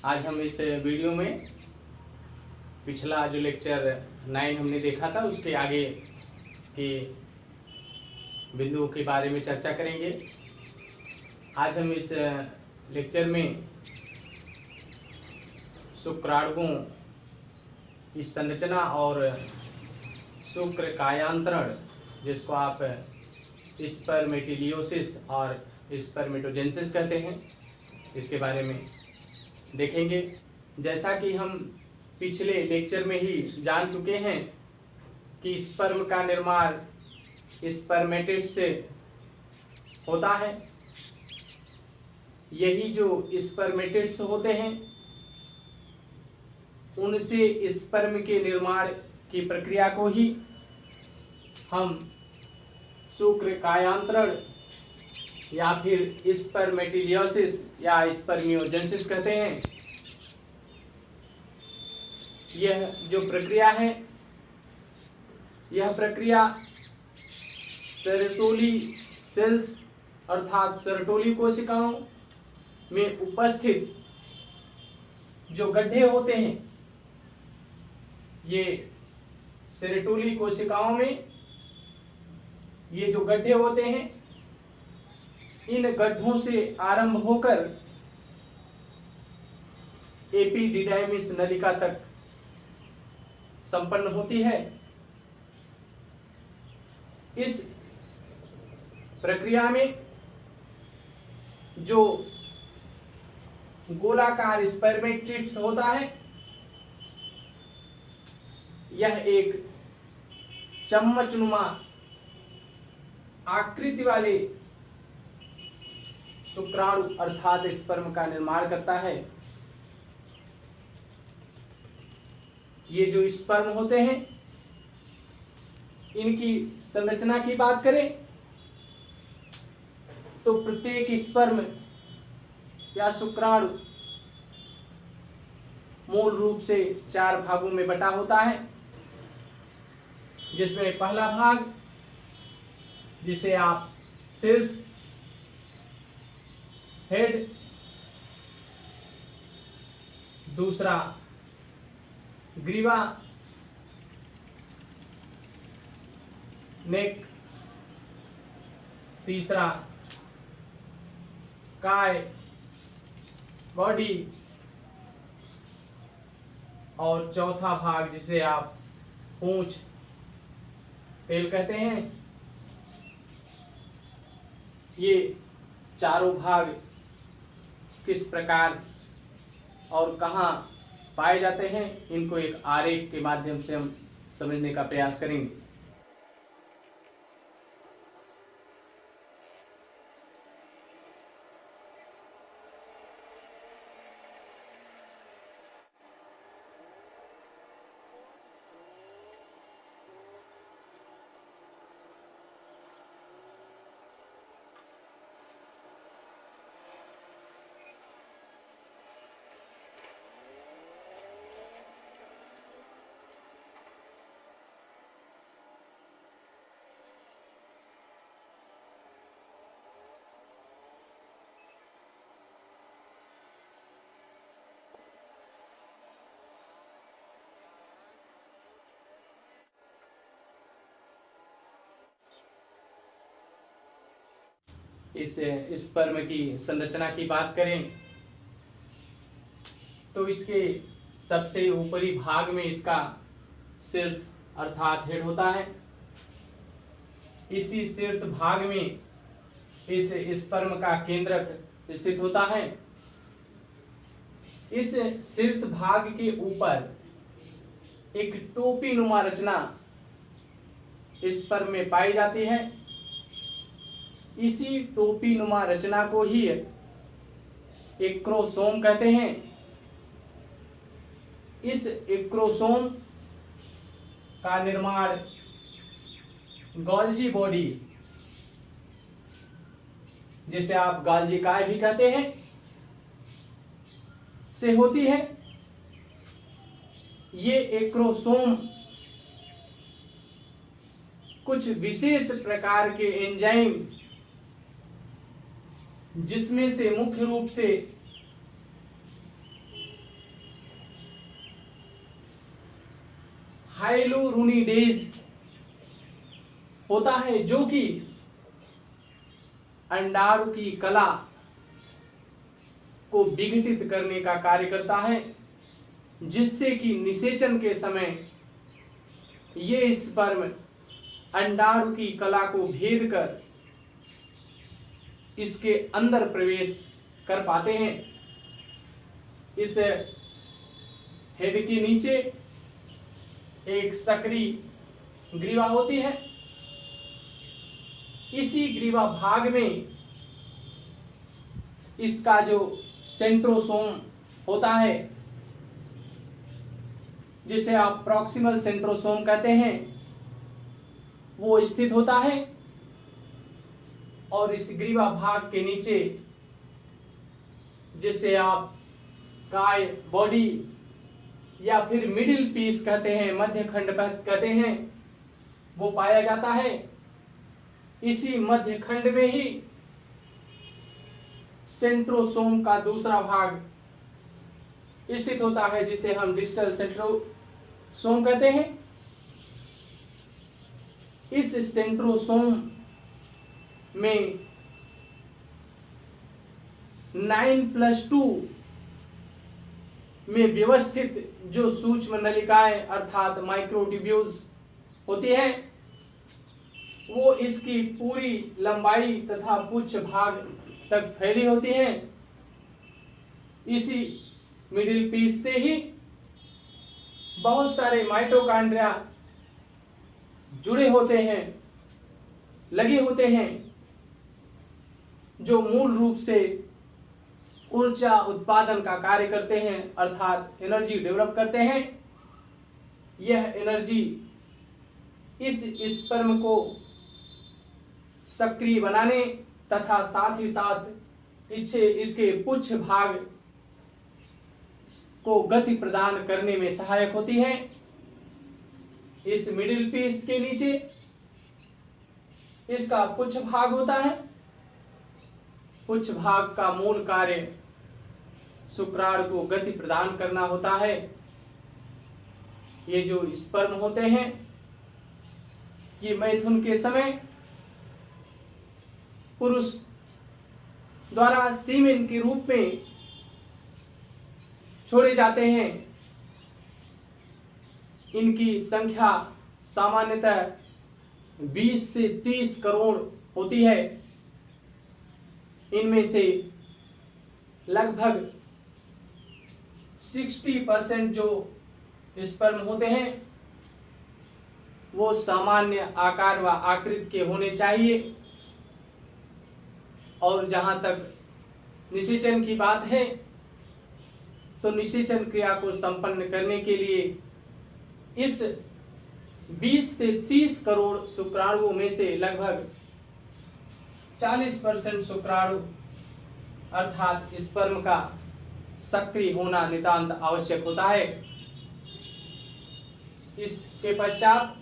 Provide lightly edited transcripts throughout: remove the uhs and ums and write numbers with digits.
आज हम इस वीडियो में पिछला जो लेक्चर 9 हमने देखा था उसके आगे के बिंदुओं के बारे में चर्चा करेंगे। आज हम इस लेक्चर में शुक्राणुओं की संरचना और शुक्र कायांतरण, जिसको आप स्पर्मेटिलियोसिस और स्पर्मेटोजेनेसिस कहते हैं, इसके बारे में देखेंगे। जैसा कि हम पिछले लेक्चर में ही जान चुके हैं कि स्पर्म का निर्माण स्पर्मेटिड से होता है। यही जो स्पर्मेटिड्स होते हैं उनसे स्पर्म के निर्माण की प्रक्रिया को ही हम शुक्र कायांतरण या फिर स्पर्मेटिलियोसिस या स्पर्मियोजेनेसिस कहते हैं। यह जो प्रक्रिया है, यह प्रक्रिया सेरेटोली सेल्स अर्थात सेरेटोली कोशिकाओं में उपस्थित जो गड्ढे होते हैं, ये सेरेटोली कोशिकाओं में ये जो गड्ढे होते हैं, इन गड्ढों से आरंभ होकर एपिडिडाइमिस नलिका तक संपन्न होती है। इस प्रक्रिया में जो गोलाकार स्पर्मेटिड्स होता है, यह एक चम्मचनुमा आकृति वाले शुक्राणु अर्थात स्पर्म का निर्माण करता है। ये जो स्पर्म होते हैं, इनकी संरचना की बात करें तो प्रत्येक स्पर्म या शुक्राणु मूल रूप से 4 भागों में बटा होता है, जिसमें पहला भाग जिसे आप शीर्ष हेड, दूसरा ग्रीवा नेक, तीसरा काय बॉडी और चौथा भाग जिसे आप पूंछ टेल कहते हैं। ये चारों भाग किस प्रकार और कहाँ पाए जाते हैं, इनको एक आरेख के माध्यम से हम समझने का प्रयास करेंगे। इस स्पर्म की संरचना की बात करें तो इसके सबसे ऊपरी भाग में इसका शीर्ष अर्थात हेड होता है। इसी शीर्ष भाग में इस स्पर्म का केंद्रक स्थित होता है। इस शीर्ष भाग के ऊपर एक टोपी नुमा रचना स्पर्म में पाई जाती है। इसी टोपी नुमा रचना को ही एक्रोसोम कहते हैं। इस एक्रोसोम का निर्माण गोल्जी बॉडी, जिसे आप गोल्जी काय भी कहते हैं, से होती है। ये एक्रोसोम कुछ विशेष प्रकार के एंजाइम, जिसमें से मुख्य रूप से हाइलुरोनिडेज होता है, जो कि अंडाणु की कला को विघटित करने का कार्य करता है, जिससे कि निषेचन के समय ये स्पर्म अंडाणु की कला को भेद कर इसके अंदर प्रवेश कर पाते हैं। इस हेड के नीचे एक सक्रिय ग्रीवा होती है। इसी ग्रीवा भाग में इसका जो सेंट्रोसोम होता है, जिसे आप प्रॉक्सिमल सेंट्रोसोम कहते हैं, वो स्थित होता है। और इस ग्रीवा भाग के नीचे, जिसे आप काय बॉडी या फिर मिडिल पीस कहते हैं, मध्य खंड कहते हैं, वो पाया जाता है। इसी मध्य खंड में ही सेंट्रोसोम का दूसरा भाग स्थित होता है, जिसे हम डिस्टल सेंट्रोसोम कहते हैं। इस सेंट्रोसोम में 9+2 में व्यवस्थित जो सूक्ष्म नलिकाएं अर्थात माइक्रोट्यूब्यूल्स होती हैं, वो इसकी पूरी लंबाई तथा पुच्छ भाग तक फैली होती हैं। इसी मिडिल पीस से ही बहुत सारे माइटोकॉन्ड्रिया जुड़े होते हैं, लगे होते हैं, जो मूल रूप से ऊर्जा उत्पादन का कार्य करते हैं, अर्थात एनर्जी डेवलप करते हैं। यह एनर्जी इस स्पर्म को सक्रिय बनाने तथा साथ ही साथ इसके पुच्छ भाग को गति प्रदान करने में सहायक होती है। इस मिडिल पीस के नीचे इसका पुच्छ भाग होता है। पुच्छ भाग का मूल कार्य शुक्राणु को गति प्रदान करना होता है। ये जो स्पर्म होते हैं, ये मैथुन के समय पुरुष द्वारा सीमेन के रूप में छोड़े जाते हैं। इनकी संख्या सामान्यतः 20 से 30 करोड़ होती है। इनमें से लगभग 60% जो स्पर्म होते हैं, वो सामान्य आकार व आकृति के होने चाहिए। और जहां तक निषेचन की बात है, तो निषेचन क्रिया को संपन्न करने के लिए इस 20 से 30 करोड़ शुक्राणुओं में से लगभग 40% शुक्राणु अर्थात स्पर्म का सक्रिय होना नितांत आवश्यक होता है। इसके पश्चात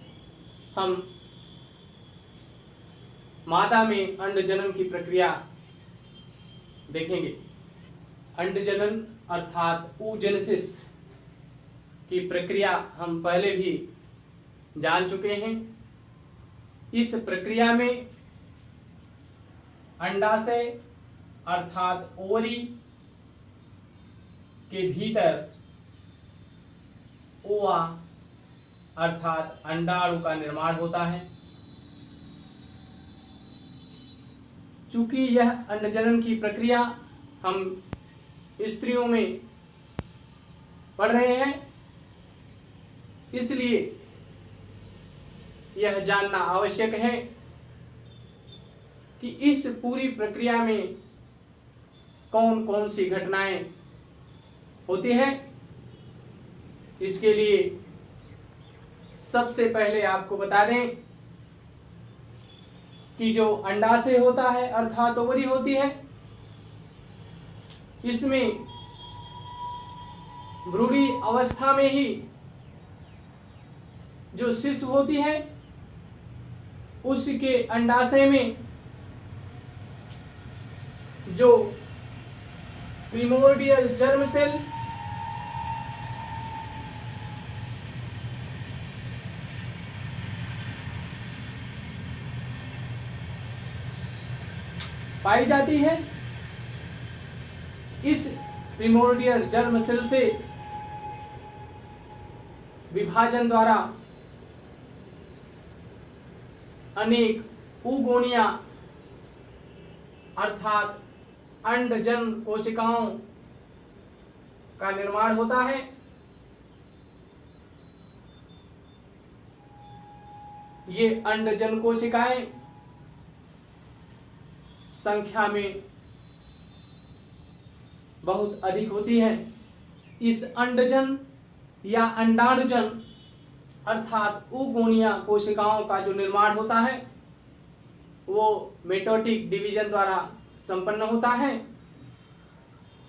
हम मादा में अंडजनन की प्रक्रिया देखेंगे। अंडजनन अर्थात oogenesis की प्रक्रिया हम पहले भी जान चुके हैं। इस प्रक्रिया में अंडाशय अर्थात ओवरी के भीतर ओवा अर्थात अंडाणु का निर्माण होता है। चूंकि यह अंडजनन की प्रक्रिया हम स्त्रियों में पढ़ रहे हैं, इसलिए यह जानना आवश्यक है कि इस पूरी प्रक्रिया में कौन कौन सी घटनाएं होती हैं। इसके लिए सबसे पहले आपको बता दें कि जो अंडाशय होता है अर्थात ओवरी होती है, इसमें भ्रूणी अवस्था में ही जो शिशु होती है, उसके अंडाशय में जो प्रिमोर्डियल जर्म सेल पाई जाती है। इस प्रिमोर्डियल जर्म सेल से विभाजन द्वारा अनेक उगोनिया अर्थात अंडजन कोशिकाओं का निर्माण होता है। ये अंडजन कोशिकाएं संख्या में बहुत अधिक होती हैं। इस अंडजन या अंडाणुजन अर्थात उगोनिया कोशिकाओं का जो निर्माण होता है वो मेटोटिक डिवीजन द्वारा संपन्न होता है।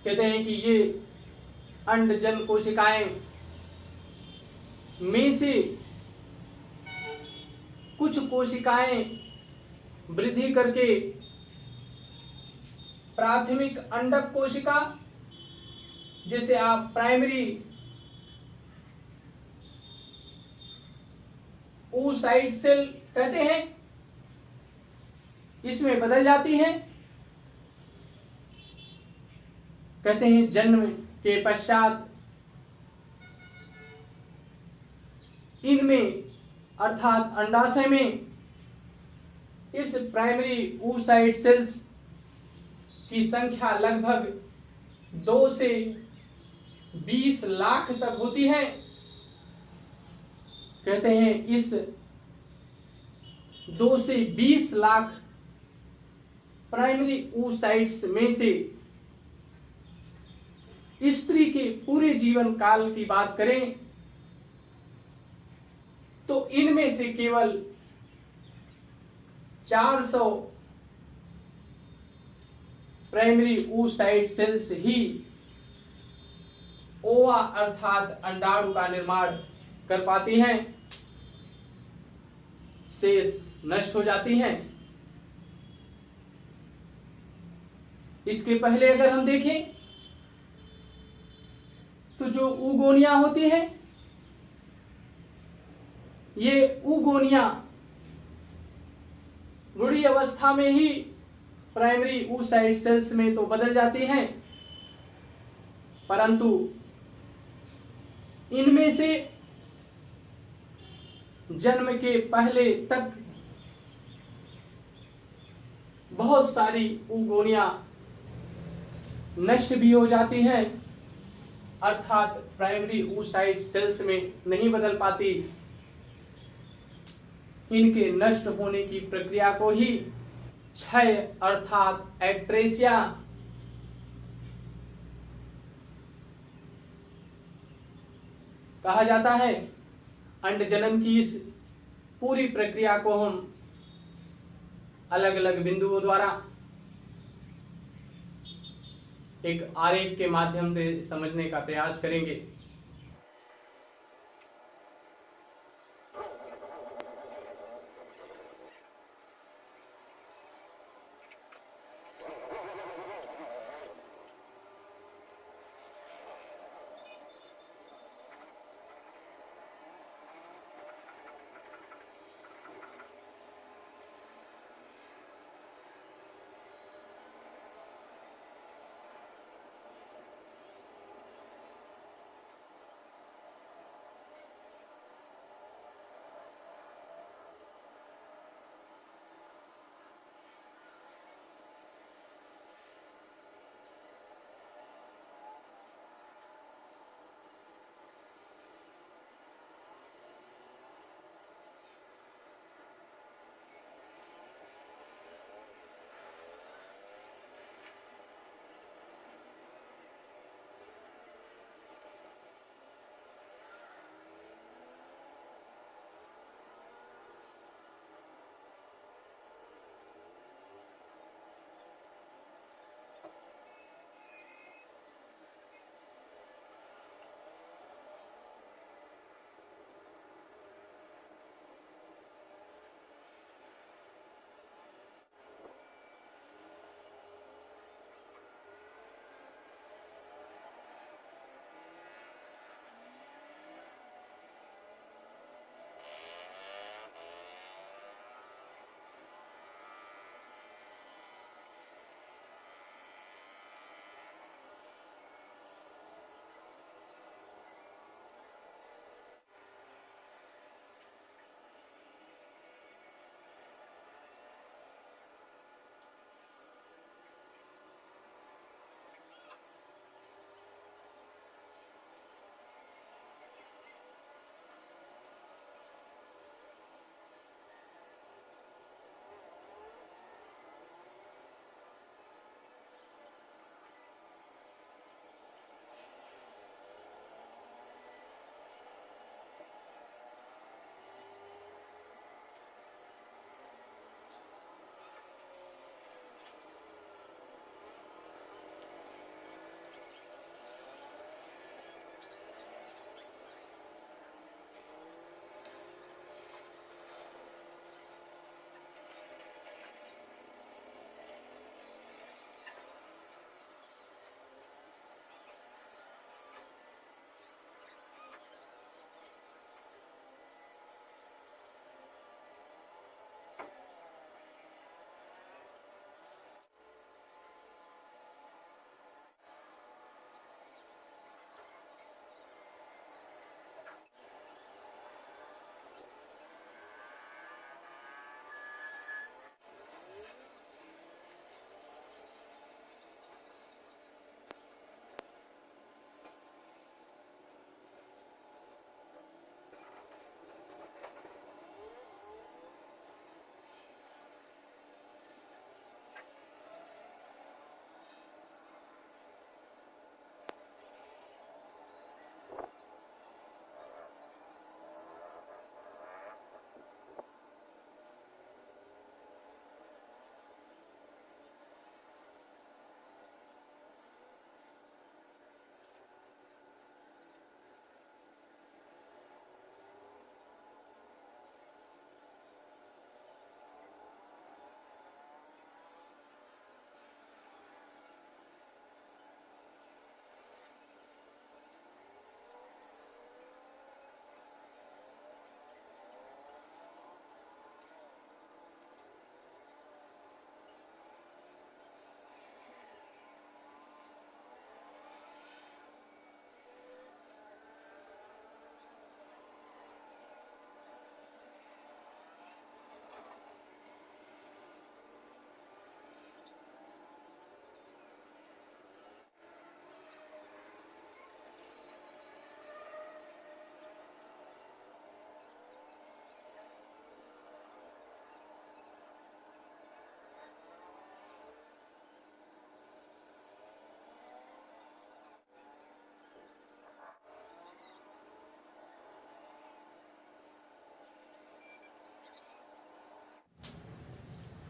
कहते हैं कि ये अंडजन कोशिकाएं में से कुछ कोशिकाएं वृद्धि करके प्राथमिक अंडक कोशिका, जिसे आप प्राइमरी oocyte सेल कहते हैं, इसमें बदल जाती हैं। कहते हैं जन्म के पश्चात इनमें अर्थात अंडाशय में इस प्राइमरी oocyte सेल्स की संख्या लगभग 2 से 20 लाख तक होती है। कहते हैं इस 2 से 20 लाख प्राइमरी oocytes में से स्त्री के पूरे जीवन काल की बात करें तो इनमें से केवल 400 प्राइमरी oocyte सेल्स ही ओवा अर्थात अंडाणु का निर्माण कर पाती हैं, शेष नष्ट हो जाती हैं। इसके पहले अगर हम देखें तो जो उगोनिया होती है, ये उगोनिया रूढ़ी अवस्था में ही प्राइमरी oocyte सेल्स में तो बदल जाती हैं, परंतु इनमें से जन्म के पहले तक बहुत सारी उगोनिया नष्ट भी हो जाती हैं, अर्थात प्राइमरी oocyte सेल्स में नहीं बदल पाती। इनके नष्ट होने की प्रक्रिया को ही क्षय अर्थात एक्ट्रेसिया कहा जाता है। अंडजनन की इस पूरी प्रक्रिया को हम अलग अलग बिंदुओं द्वारा एक आरेख के माध्यम से समझने का प्रयास करेंगे।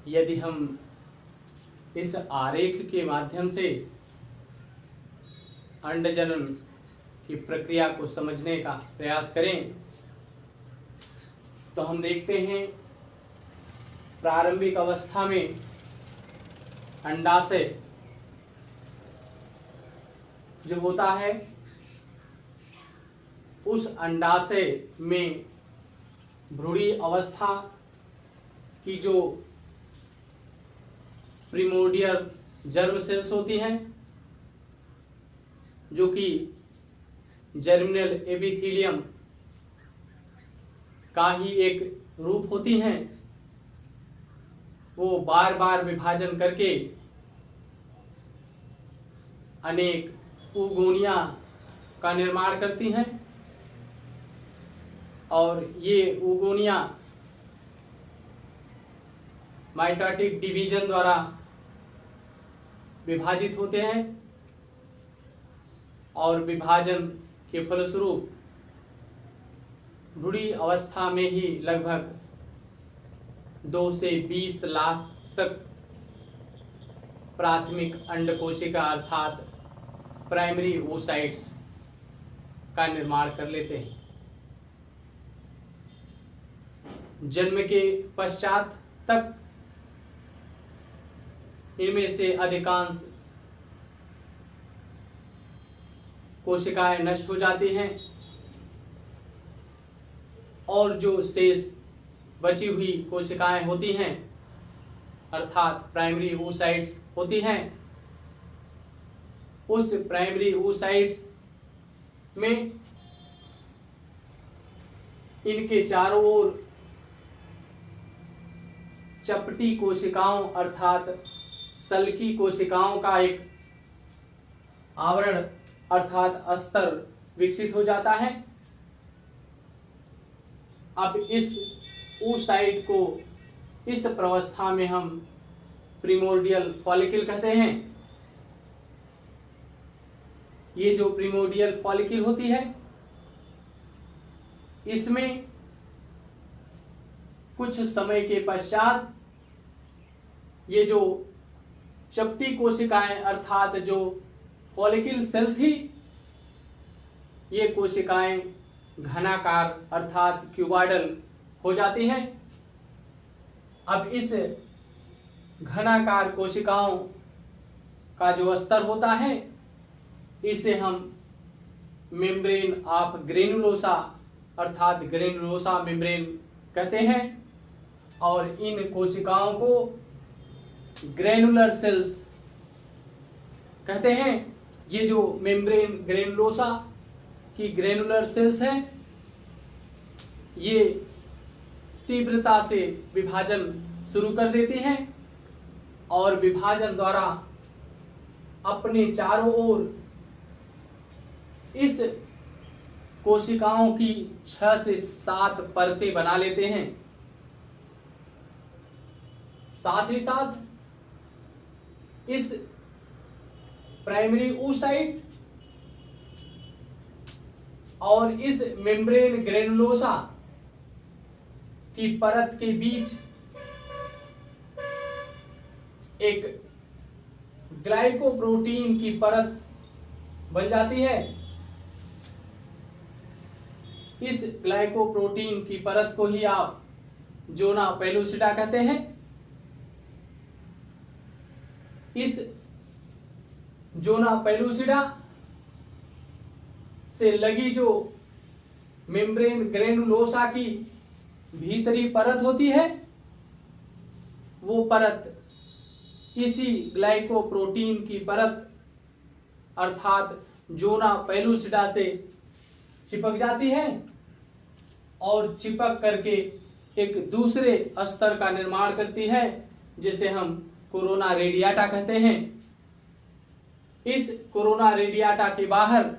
यदि हम इस आरेख के माध्यम से अंडजनन की प्रक्रिया को समझने का प्रयास करें तो हम देखते हैं प्रारंभिक अवस्था में अंडाशय जो होता है, उस अंडाशय में भ्रूणी अवस्था की जो प्रिमोर्डियल जर्म सेल्स होती हैं, जो कि जर्मिनल एपिथेलियम का ही एक रूप होती हैं, वो बार बार विभाजन करके अनेक उगोनिया का निर्माण करती हैं और ये उगोनिया माइटोटिक डिवीजन द्वारा विभाजित होते हैं और विभाजन के फलस्वरूप भ्रूणी अवस्था में ही लगभग 2 से 20 लाख तक प्राथमिक अंडकोशिका अर्थात प्राइमरी ओसाइट्स का निर्माण कर लेते हैं। जन्म के पश्चात तक इनमें से अधिकांश कोशिकाएं नष्ट हो जाती हैं और जो शेष बची हुई कोशिकाएं होती हैं अर्थात प्राइमरी oocytes होती हैं, उस प्राइमरी oocytes में इनके चारों ओर चपटी कोशिकाओं अर्थात सल्की कोशिकाओं का एक आवरण अर्थात अस्तर विकसित हो जाता है। अब इस oocyte को इस प्रावस्था में हम प्रिमोर्डियल फॉलिकल कहते हैं। ये जो प्रिमोर्डियल फॉलिकल होती है, इसमें कुछ समय के पश्चात ये जो चपटी कोशिकाएं अर्थात जो फॉलिकल सेल थी, ये कोशिकाएं घनाकार अर्थात क्यूबॉइडल हो जाती हैं। अब इस घनाकार कोशिकाओं का जो स्तर होता है, इसे हम मेम्ब्रेन ऑफ ग्रेनुलोसा अर्थात ग्रेनुलोसा मेम्ब्रेन कहते हैं और इन कोशिकाओं को ग्रेनुलर सेल्स कहते हैं। ये जो मेम्ब्रेन ग्रेनुलोसा की ग्रेनुलर सेल्स हैं, ये तीव्रता से विभाजन शुरू कर देती हैं और विभाजन द्वारा अपने चारों ओर इस कोशिकाओं की 6 से 7 परतें बना लेते हैं। साथ ही साथ इस प्राइमरी oocyte और इस मेम्ब्रेन ग्रेनुलोसा की परत के बीच एक ग्लाइकोप्रोटीन की परत बन जाती है। इस ग्लाइकोप्रोटीन की परत को ही आप जोना पेलुसिडा कहते हैं। इस जोना पेलुसिडा से लगी जो मेम्ब्रेन ग्रेनुलोसा की भीतरी परत होती है, वो परत इसी ग्लाइकोप्रोटीन की परत अर्थात जोना पेलुसिडा से चिपक जाती है और चिपक करके एक दूसरे स्तर का निर्माण करती है, जिसे हम कोरोना रेडियाटा कहते हैं। इस कोरोना रेडियाटा के बाहर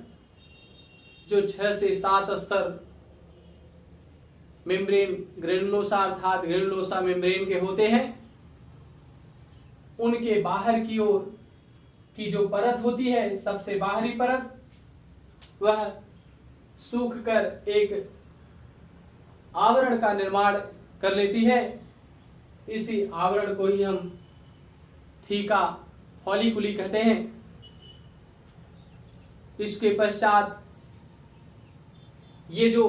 जो 6 से 7 स्तर मेम्ब्रेन ग्रेनुलोसा अर्थात ग्रेनुलोसा मेम्ब्रेन के होते हैं, उनके बाहर की ओर की जो परत होती है, सबसे बाहरी परत, वह सूख कर एक आवरण का निर्माण कर लेती है इसी आवरण को ही हम थीका फॉलिकुली कहते हैं। इसके पश्चात ये जो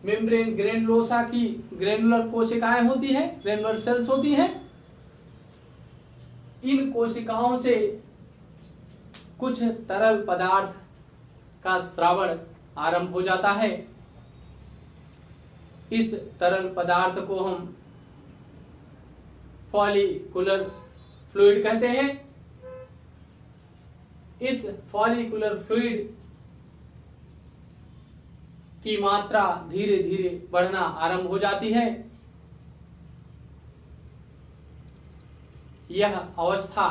मेम्ब्रेन ग्रेनुलोसा की ग्रेनुलर कोशिकाएं होती हैं, ग्रेनुलर सेल्स होती हैं, इन कोशिकाओं से कुछ तरल पदार्थ का स्रावण आरंभ हो जाता है। इस तरल पदार्थ को हम फॉलिकुलर फ्लूइड कहते हैं। इस फॉलिकुलर फ्लूइड की मात्रा धीरे धीरे बढ़ना आरंभ हो जाती है। यह अवस्था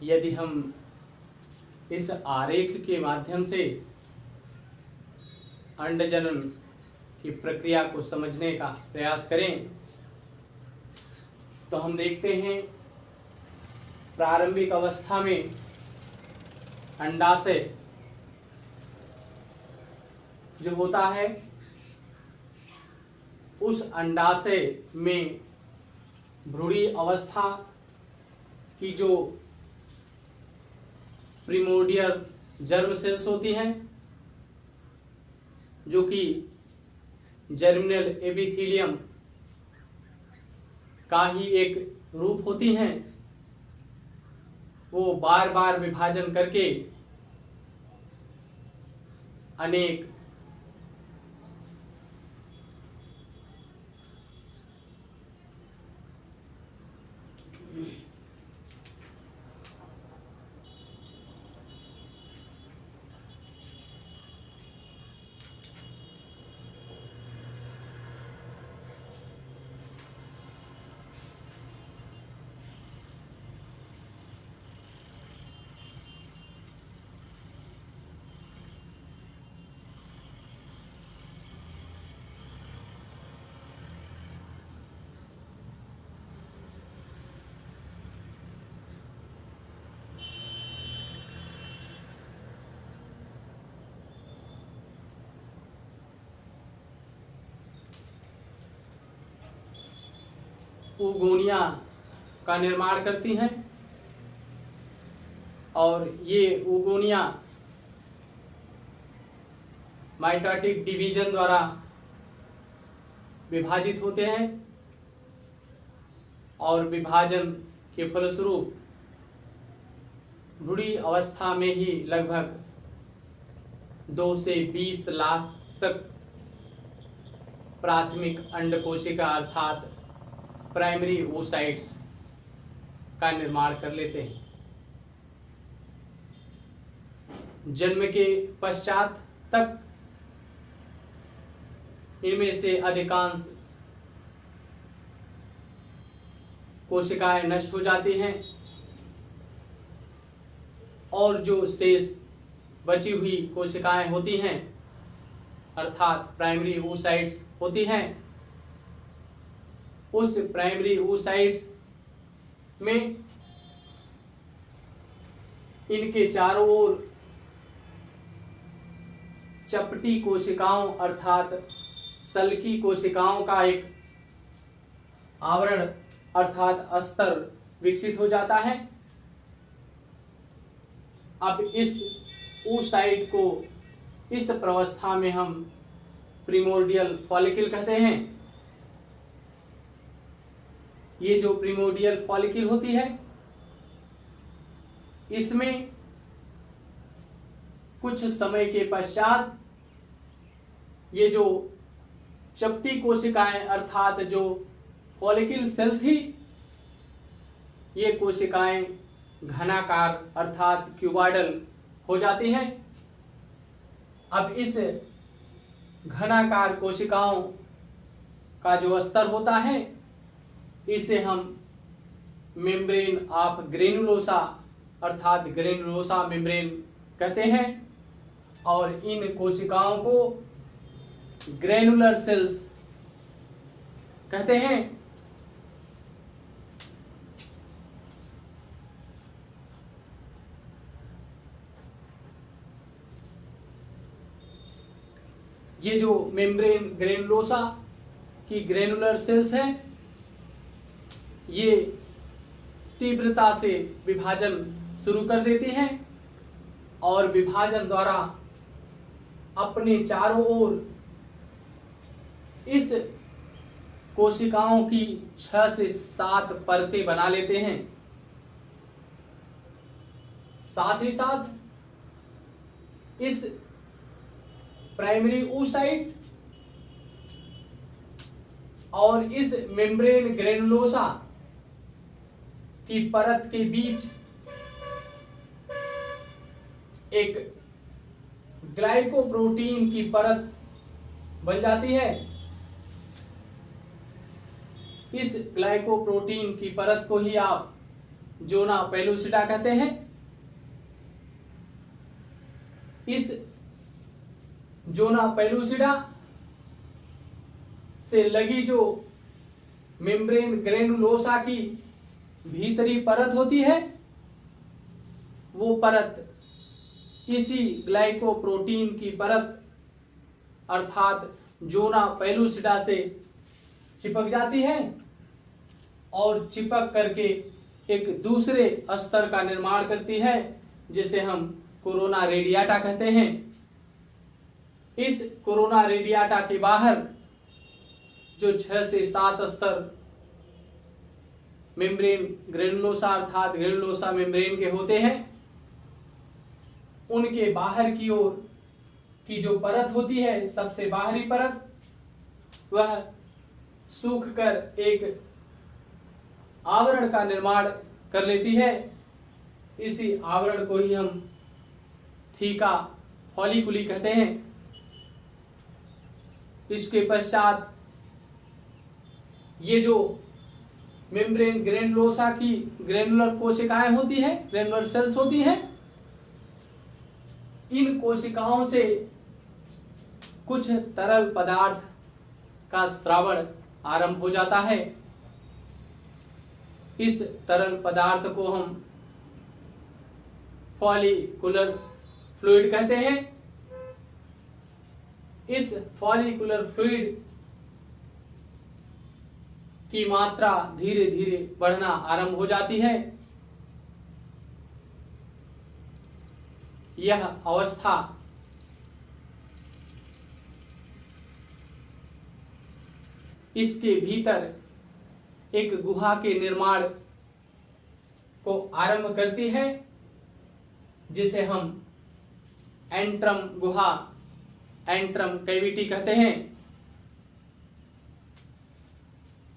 यदि हम इस आरेख के माध्यम से अंडजनन की प्रक्रिया को समझने का प्रयास करें तो हम देखते हैं प्रारंभिक अवस्था में अंडाशय जो होता है, उस अंडाशय में भ्रूणी अवस्था की जो प्रिमोर्डियल जर्म सेल्स होती हैं, जो कि जर्मिनल एपिथेलियम का ही एक रूप होती हैं, वो बार बार विभाजन करके अनेक oogonia का निर्माण करती हैं और ये oogonia माइटोटिक डिवीजन द्वारा विभाजित होते हैं और विभाजन के फलस्वरूप भ्रूणी अवस्था में ही लगभग 2 से 20 लाख तक प्राथमिक अंडकोशिका अर्थात प्राइमरी oocytes का निर्माण कर लेते हैं। जन्म के पश्चात तक इनमें से अधिकांश कोशिकाएं नष्ट हो जाती हैं और जो शेष बची हुई कोशिकाएं होती हैं अर्थात प्राइमरी oocytes होती हैं, उस प्राइमरी oocytes में इनके चारों ओर चपटी कोशिकाओं अर्थात सल्की कोशिकाओं का एक आवरण अर्थात अस्तर विकसित हो जाता है। अब इस oocyte को इस प्रावस्था में हम प्रिमोर्डियल फॉलिकल कहते हैं। ये जो प्रिमोर्डियल फॉलिकल होती है, इसमें कुछ समय के पश्चात ये जो चपटी कोशिकाएं अर्थात जो फॉलिकल सेल थी, ये कोशिकाएं घनाकार अर्थात क्यूबॉइडल हो जाती हैं। अब इस घनाकार कोशिकाओं का जो स्तर होता है, इसे हम मेम्ब्रेन ऑफ ग्रेनुलोसा अर्थात ग्रेनुलोसा मेम्ब्रेन कहते हैं और इन कोशिकाओं को ग्रेनुलर सेल्स कहते हैं। ये जो मेम्ब्रेन ग्रेनुलोसा की ग्रेनुलर सेल्स हैं, ये तीव्रता से विभाजन शुरू कर देती हैं और विभाजन द्वारा अपने चारों ओर इस कोशिकाओं की 6 से 7 परतें बना लेते हैं। साथ ही साथ इस प्राइमरी oocyte और इस मेम्ब्रेन ग्रेनुलोसा की परत के बीच एक ग्लाइकोप्रोटीन की परत बन जाती है। इस ग्लाइकोप्रोटीन की परत को ही आप जोना पेलुसिडा कहते हैं। इस जोना पेलुसिडा से लगी जो मेम्ब्रेन ग्रेनुलोसा की भीतरी परत होती है, वो परत इसी ग्लाइकोप्रोटीन की परत अर्थात जोना पेलुसिडा से चिपक जाती है और चिपक करके एक दूसरे स्तर का निर्माण करती है, जिसे हम कोरोना रेडियाटा कहते हैं। इस कोरोना रेडियाटा के बाहर जो 6 से 7 स्तर मेम्ब्रेन ग्रेनुलोसा अर्थात ग्रेनुलोसा मेम्ब्रेन के होते हैं, उनके बाहर की ओर की जो परत होती है, सबसे बाहरी परत, वह सूख कर एक आवरण का निर्माण कर लेती है। इसी आवरण को ही हम थीका फॉलिकुली कहते हैं। इसके पश्चात ये जो मेम्ब्रेन ग्रेनुलोसा की ग्रेनुलर कोशिकाएं होती हैं, ग्रेनुलर सेल्स होती हैं, इन कोशिकाओं से कुछ तरल पदार्थ का स्रावण आरंभ हो जाता है। इस तरल पदार्थ को हम फॉलिकुलर फ्लूइड कहते हैं। इस फॉलिकुलर फ्लूइड की मात्रा धीरे धीरे बढ़ना आरंभ हो जाती है। यह अवस्था इसके भीतर एक गुहा के निर्माण को आरंभ करती है, जिसे हम एंट्रम गुहा, एंट्रम कैविटी कहते हैं।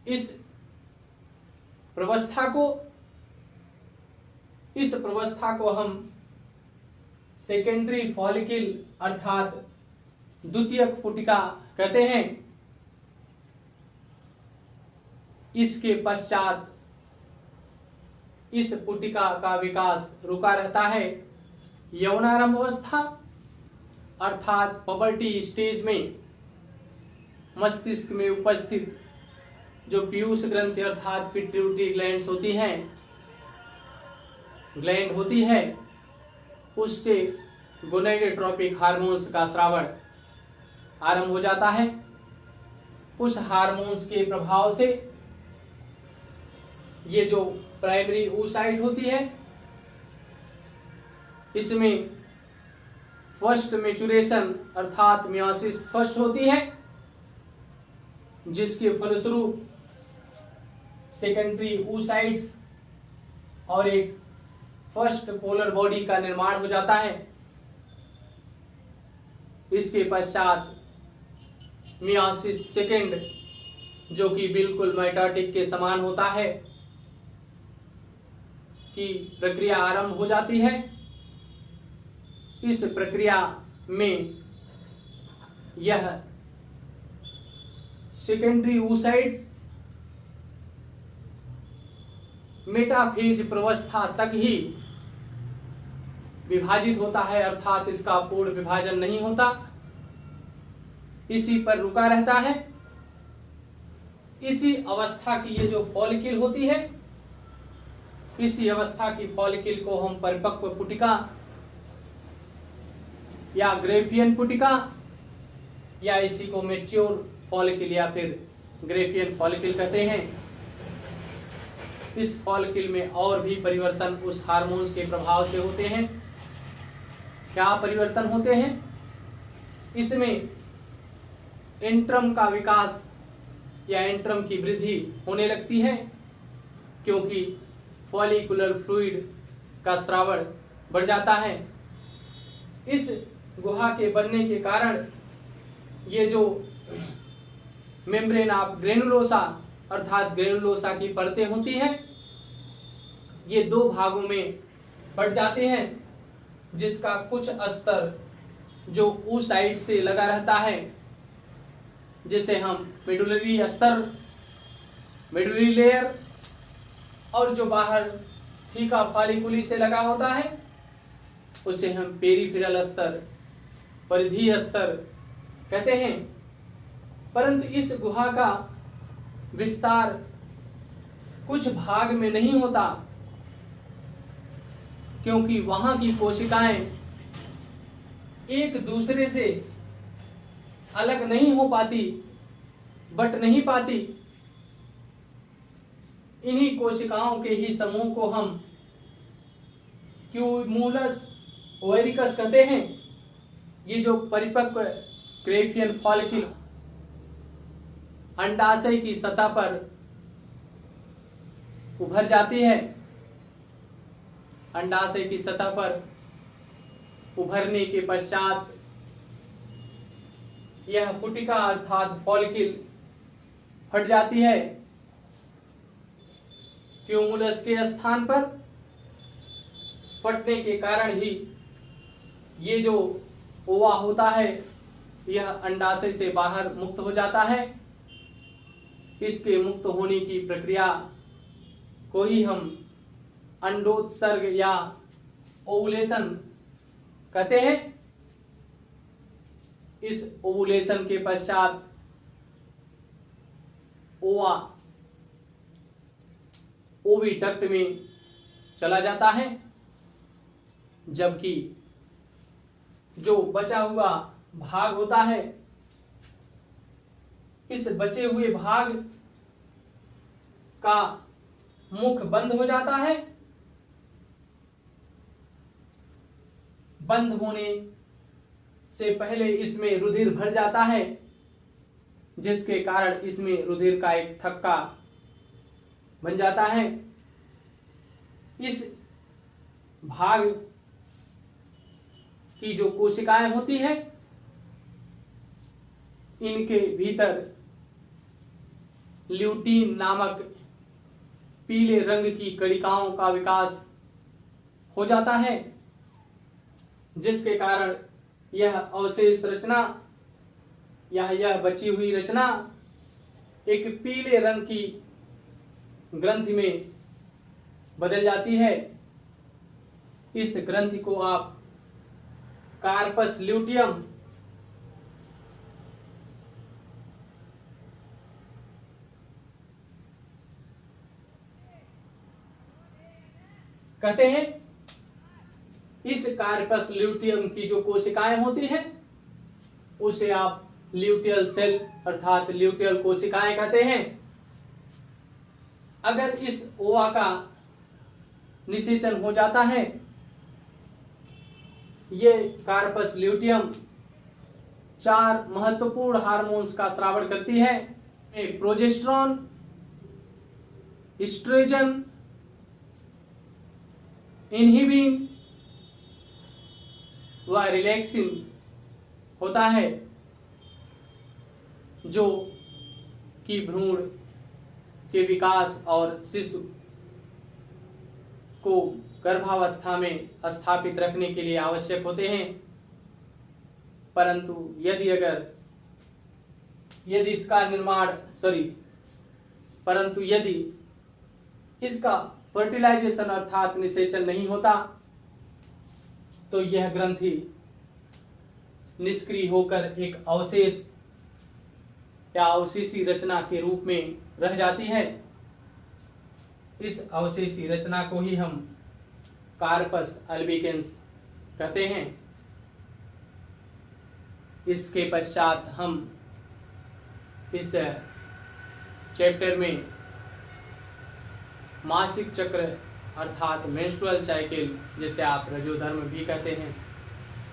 इस प्रवस्था को हम सेकेंडरी फॉलिकल अर्थात द्वितीयक पुटिका कहते हैं। इसके पश्चात इस पुटिका का विकास रुका रहता है। यौनारंभ अवस्था अर्थात पबर्टी स्टेज में मस्तिष्क में उपस्थित जो पीयूष ग्रंथि अर्थात पिट्यूटरी ग्लैंड्स होती हैं, ग्लैंड होती है, उससे गोनेडोट्रोपिक हार्मोन्स का स्रावण आरंभ हो जाता है। उस हार्मोन्स के प्रभाव से ये जो प्राइमरी oocyte होती है, इसमें फर्स्ट मैच्योरेशन अर्थात मियोसिस फर्स्ट होती है, जिसके फलस्वरूप सेकेंडरी oocytes और एक फर्स्ट पोलर बॉडी का निर्माण हो जाता है। इसके पश्चात मियोसिस सेकेंड, जो कि बिल्कुल माइटोटिक के समान होता है, की प्रक्रिया आरंभ हो जाती है। इस प्रक्रिया में यह सेकेंडरी oocytes मेटाफेज प्रवस्था तक ही विभाजित होता है, अर्थात इसका पूर्ण विभाजन नहीं होता, इसी पर रुका रहता है। इसी अवस्था की ये जो फॉलिकल होती है, इसी अवस्था की फॉलिकल को हम परिपक्व पुटिका या ग्रेफियन पुटिका या इसी को मैच्योर फॉलिकल या फिर ग्रेफियन फॉलिकल कहते हैं। इस फॉलिकल में और भी परिवर्तन उस हार्मोन्स के प्रभाव से होते हैं। क्या परिवर्तन होते हैं? इसमें एंट्रम का विकास या एंट्रम की वृद्धि होने लगती है, क्योंकि फॉलिकुलर फ्लूइड का स्रावण बढ़ जाता है। इस गुहा के बनने के कारण ये जो मेम्ब्रेन ऑफ ग्रेनुलोसा अर्थात ग्रेनुलोसा की परतें होती हैं, ये दो भागों में बढ़ जाते हैं, जिसका कुछ स्तर जो oocyte से लगा रहता है, जिसे हम मेडुलरी स्तर, मेडुलरी लेयर, और जो बाहर थीका फॉलिकुली से लगा होता है उसे हम पेरिफेरल स्तर, परिधीय स्तर कहते हैं। परंतु इस गुहा का विस्तार कुछ भाग में नहीं होता, क्योंकि वहां की कोशिकाएं एक दूसरे से अलग नहीं हो पाती, बट नहीं पाती। इन्हीं कोशिकाओं के ही समूह को हम क्यूमुलस ओवेरिकस कहते हैं। ये जो परिपक्व ग्रेफियन फॉलिकल अंडाशय की सतह पर उभर जाती है, अंडाशय की सतह पर उभरने के पश्चात यह पुटिका अर्थात फॉलिकल फट जाती है। क्यूमुलस के स्थान पर फटने के कारण ही ये जो ओवा होता है यह अंडाशय से बाहर मुक्त हो जाता है। इसके मुक्त होने की प्रक्रिया को ही हम अंडोत्सर्ग या ओवुलेशन कहते हैं। इस ओवुलेशन के पश्चात ओवा ओविडक्ट में चला जाता है, जबकि जो बचा हुआ भाग होता है इस बचे हुए भाग का मुख बंद हो जाता है। बंद होने से पहले इसमें रुधिर भर जाता है, जिसके कारण इसमें रुधिर का एक थक्का बन जाता है। इस भाग की जो कोशिकाएं होती हैं इनके भीतर ल्यूटीन नामक पीले रंग की कणिकाओं का विकास हो जाता है, जिसके कारण यह अवशेष रचना या यह बची हुई रचना एक पीले रंग की ग्रंथि में बदल जाती है। इस ग्रंथि को आप कार्पस ल्यूटियम कहते हैं। इस कार्पस ल्यूटियम की जो कोशिकाएं होती हैं उसे आप ल्यूटियल सेल अर्थात ल्यूटियल कोशिकाएं कहते हैं। अगर इस ओवा का निषेचन हो जाता है, ये कार्पस ल्यूटियम 4 महत्वपूर्ण हार्मोन्स का स्रावण करती है। प्रोजेस्टेरॉन, एस्ट्रोजन, इनहिबिन व रिलैक्सिन होता है, जो कि भ्रूण के विकास और शिशु को गर्भावस्था में स्थापित रखने के लिए आवश्यक होते हैं। परंतु यदि इसका फर्टिलाइजेशन अर्थात निषेचन नहीं होता तो यह ग्रंथि निष्क्रिय होकर एक अवशेष या अवशेषी रचना के रूप में रह जाती है। इस अवशेषी रचना को ही हम कार्पस अल्बिकेंस कहते हैं। इसके पश्चात हम इस चैप्टर में मासिक चक्र अर्थात मेंस्ट्रुअल साइकिल, जिसे आप रजोधर्म भी कहते हैं,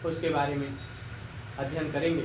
उसके बारे में अध्ययन करेंगे।